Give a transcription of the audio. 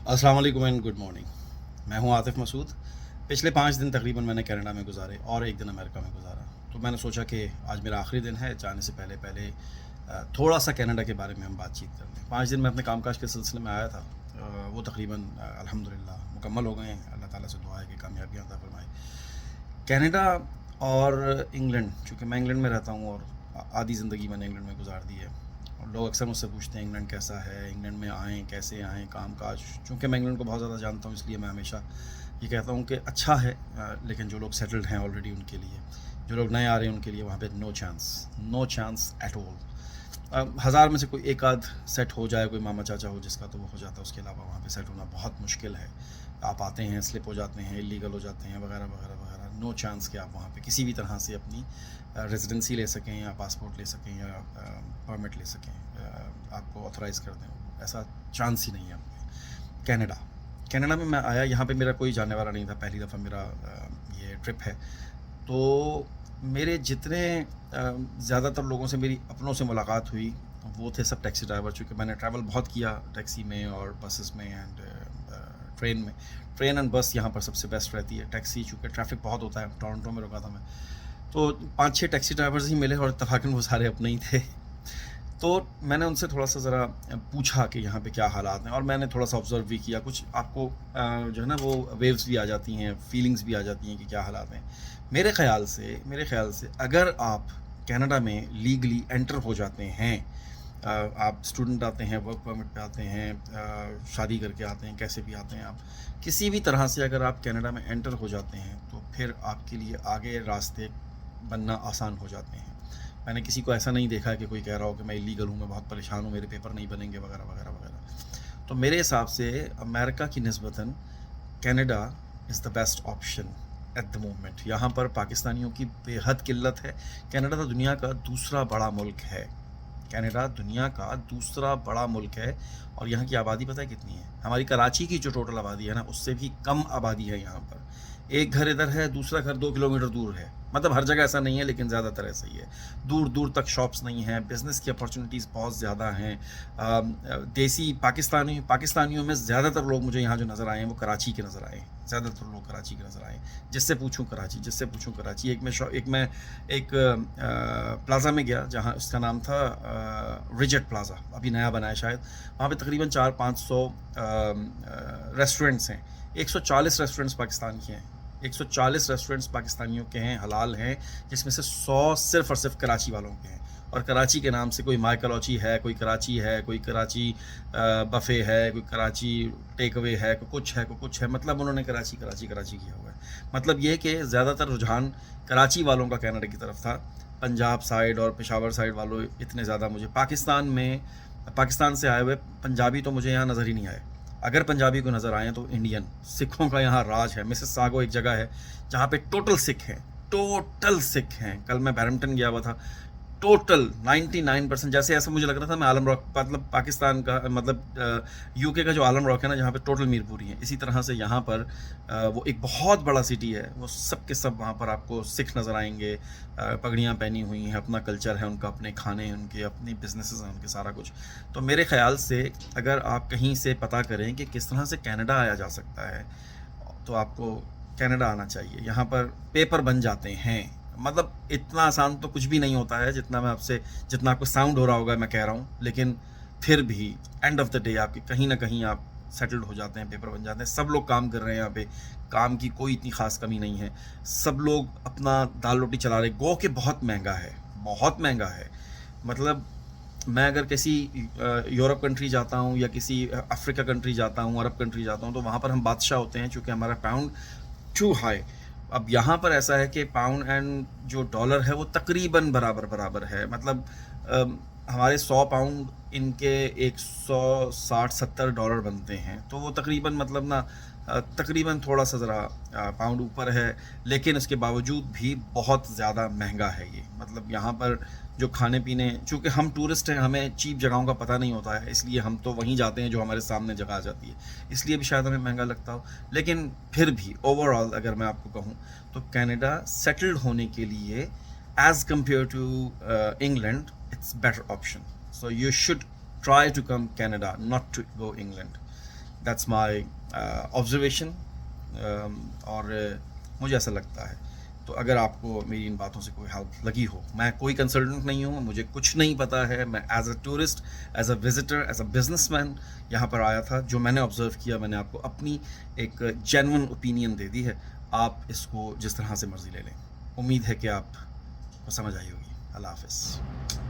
अस्सलाम वालेकुम and good morning. मैं हूं आतिफ़ मसूद। पिछले 5 दिन तकरीबन मैंने कनाडा में गुजारे और एक दिन अमेरिका में गुजारा। तो मैंने सोचा कि आज मेरा आखिरी दिन है, जाने से पहले पहले थोड़ा-सा कनाडा के बारे में हम बातचीत कर लें। 5 दिन मैं अपने कामकाज के सिलसिले में आया था। वो तकरीबन अल्हम्दुलिल्लाह मुकम्मल हो गए हैं। अल्लाह ताला से दुआ है कि कामयाबियाँ अता फ़रमाए। कनाडा और इंग्लैंड, चूँकि मैं इंग्लैंड में रहता हूँ और आधी ज़िंदगी मैंने इंग्लैंड में गुजार दी है। और लोग अक्सर मुझसे पूछते हैं इंग्लैंड कैसा है, इंग्लैंड में आएँ, कैसे आएँ, काम-काज। चूँकि मैं इंग्लैंड को बहुत ज़्यादा जानता हूँ, इसलिए मैं हमेशा ये कहता हूँ कि अच्छा है, लेकिन जो लोग सेटल्ड हैं ऑलरेडी उनके लिए, जो लोग नए आ रहे हैं उनके लिए वहाँ पे नो चांस एट ऑल। हज़ार में से कोई एक आध सेट हो जाए, कोई मामा चाचा हो जिसका, तो वो हो जाता है। उसके अलावा वहाँ पे सेट होना बहुत मुश्किल है। आप आते हैं, स्लिप हो जाते हैं, इलीगल हो जाते हैं, वगैरह वगैरह वगैरह। नो चांस कि आप वहाँ पे किसी भी तरह से अपनी रेजिडेंसी ले सकें या पासपोर्ट ले सकें या परमिट ले सकें, आपको ऑथराइज़ कर दें, ऐसा चांस ही नहीं है। कनाडा कनाडा में मैं आया, यहाँ पे मेरा कोई जानने वाला नहीं था, पहली दफ़ा मेरा ये ट्रिप है। तो मेरे जितने ज़्यादातर लोगों से मेरी अपनों से मुलाकात हुई, वो थे सब टैक्सी ड्राइवर। चूँकि मैंने ट्रैवल बहुत किया टैक्सी में और बसेस में एंड ट्रेन में। ट्रेन एंड बस यहाँ पर सबसे बेस्ट रहती है। टैक्सी चूँकि ट्रैफिक बहुत होता है, टोरंटो में रुका था मैं, तो 5-6 टैक्सी ड्राइवर्स ही मिले और इत्तफ़ाक़न वो सारे अपने ही थे। तो मैंने उनसे थोड़ा-सा ज़रा पूछा कि यहाँ पे क्या हालात हैं, और मैंने थोड़ा-सा ऑब्ज़र्व भी किया। कुछ आपको जो है ना वो वेव्स भी आ जाती हैं, फीलिंग्स भी आ जाती हैं कि क्या हालात हैं। मेरे ख़्याल से अगर आप कनाडा में लीगली एंटर हो जाते हैं, आप स्टूडेंट आते हैं, वर्क परमिट पे आते हैं, शादी करके आते हैं, कैसे भी आते हैं आप, किसी भी तरह से अगर आप कनाडा में एंटर हो जाते हैं, तो फिर आपके लिए आगे रास्ते बनना आसान हो जाते हैं। मैंने किसी को ऐसा नहीं देखा कि कोई कह रहा हो कि मैं इलीगल हूँ, मैं बहुत परेशान हूँ, मेरे पेपर नहीं बनेंगे, वगैरह वगैरह वगैरह। तो मेरे हिसाब से अमेरिका की निस्बतन Canada is the best option at the moment. यहाँ पर पाकिस्तानियों की बेहद किल्लत है। कनाडा तो दुनिया का दूसरा बड़ा मुल्क है। कनाडा दुनिया का दूसरा बड़ा मुल्क है और यहाँ की आबादी पता है कितनी है? हमारी कराची की जो टोटल आबादी है ना, उससे भी कम आबादी है यहाँ पर। एक घर इधर है, दूसरा घर 2 किलोमीटर दूर है। मतलब हर जगह ऐसा नहीं है, लेकिन ज़्यादातर ऐसा ही है। दूर दूर तक शॉप्स नहीं हैं, बिज़नेस की अपॉर्चुनिटीज़ बहुत ज़्यादा हैं। देसी पाकिस्तानियों में ज़्यादातर लोग मुझे यहाँ जो नज़र आए हैं वो कराची के नज़र आए हैं। ज़्यादातर लोग कराची के नज़र आए हैं। जिससे पूछूँ कराची। एक प्लाज़ा में गया जहाँ उसका नाम था रिजेट प्लाज़ा, अभी नया बना है शायद। वहाँ पे तकरीबन 400-500 रेस्टोरेंट्स हैं। 140 रेस्टोरेंट्स पाकिस्तान के हैं। 140 रेस्टोरेंट्स पाकिस्तानियों के हैं, हलाल हैं, जिसमें से 100 सिर्फ़ और सिर्फ कराची वालों के हैं। और कराची के नाम से कोई माय कलौची है, कोई कराची है, कोई कराची बफ़े है, कोई कराची टेक अवे है, कोई कुछ है। मतलब उन्होंने कराची किया हुआ है। मतलब ये कि ज़्यादातर रुझान कराची वालों का कनाडा की तरफ था। पंजाब साइड और पेशावर साइड वालों इतने ज़्यादा मुझे पाकिस्तान से आए हुए पंजाबी तो मुझे यहाँ नज़र ही नहीं आए। अगर पंजाबी को नज़र आए तो इंडियन सिखों का यहाँ राज है। मिसिसागो एक जगह है जहाँ पे टोटल सिख हैं। कल मैं बैरम्पटन गया हुआ था, टोटल 99%, जैसे ऐसा मुझे लग रहा था मैं आलम रॉक, मतलब पाकिस्तान का, मतलब यूके का जो आलम रॉक है ना, जहाँ पे टोटल मीरपुरी है, इसी तरह से यहाँ पर वो एक बहुत बड़ा सिटी है। वो सब के सब वहाँ पर आपको सिख नज़र आएंगे, पगड़ियाँ पहनी हुई हैं, अपना कल्चर है उनका, अपने खाने हैं उनके, अपनी बिजनेसेस हैं उनके, सारा कुछ। तो मेरे ख़्याल से अगर आप कहीं से पता करें कि किस तरह से कनाडा आया जा सकता है, तो आपको कनाडा आना चाहिए। यहाँ पर पेपर बन जाते हैं। मतलब इतना आसान तो कुछ भी नहीं होता है जितना आपको साउंड हो रहा होगा मैं कह रहा हूँ, लेकिन फिर भी एंड ऑफ द डे आपके कहीं ना कहीं आप सेटल्ड हो जाते हैं, पेपर बन जाते हैं। सब लोग काम कर रहे हैं यहाँ पे, काम की कोई इतनी ख़ास कमी नहीं है। सब लोग अपना दाल रोटी चला रहे। गो के बहुत महंगा है। मतलब मैं अगर किसी यूरोप कंट्री जाता हूँ या किसी अफ्रीका कंट्री जाता हूँ, अरब कंट्री जाता हूँ, तो वहाँ पर हम बादशाह होते हैं, चूँकि हमारा पाउंड टू हाई। अब यहाँ पर ऐसा है कि पाउंड एंड जो डॉलर है वो तकरीबन बराबर है। मतलब हमारे 100 पाउंड इनके 160-70 डॉलर बनते हैं, तो वो तकरीबन, मतलब ना तकरीबन थोड़ा सा ज़रा पाउंड ऊपर है, लेकिन उसके बावजूद भी बहुत ज़्यादा महंगा है ये। मतलब यहाँ पर जो खाने पीने, चूँकि हम टूरिस्ट हैं, हमें चीप जगहों का पता नहीं होता है, इसलिए हम तो वहीं जाते हैं जो हमारे सामने जगह आ जाती है, इसलिए भी शायद हमें महंगा लगता हो। लेकिन फिर भी ओवरऑल अगर मैं आपको कहूँ तो कनाडा सेटल्ड होने के लिए as compare to England it's better option. So you should try to come Canada, not to go England. That's my observation. और मुझे ऐसा लगता है। तो अगर आपको मेरी इन बातों से कोई हेल्प लगी हो, मैं कोई कंसल्टेंट नहीं हूँ, मुझे कुछ नहीं पता है, मैं as a tourist, as a visitor, as a businessman यहाँ पर आया था। जो मैंने ऑब्जर्व किया, मैंने आपको अपनी एक जेन्युइन ओपिनियन दे दी है। आप इसको जिस तरह से मर्जी ले लें। उम्मीद है कि आपको समझ आई होगी। अल्लाह हाफ़िज़।